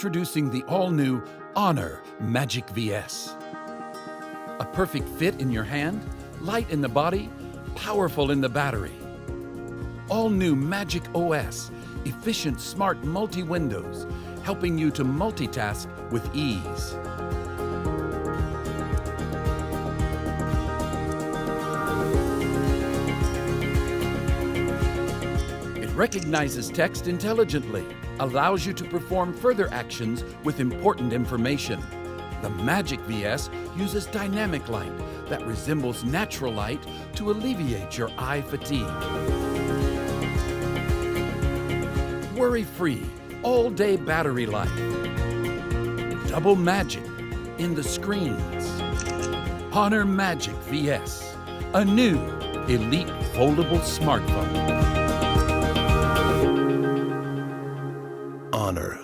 Introducing the all-new Honor Magic VS. A perfect fit in your hand, light in the body, powerful in the battery. All-new Magic OS, efficient smart multi-windows, helping you to multitask with ease. It recognizes text intelligently, allows you to perform further actions with important information. The Magic VS uses dynamic light that resembles natural light to alleviate your eye fatigue. Worry-free, all-day battery life. Double magic in the screens. Honor Magic VS, a new Elite Foldable Smartphone. Honor.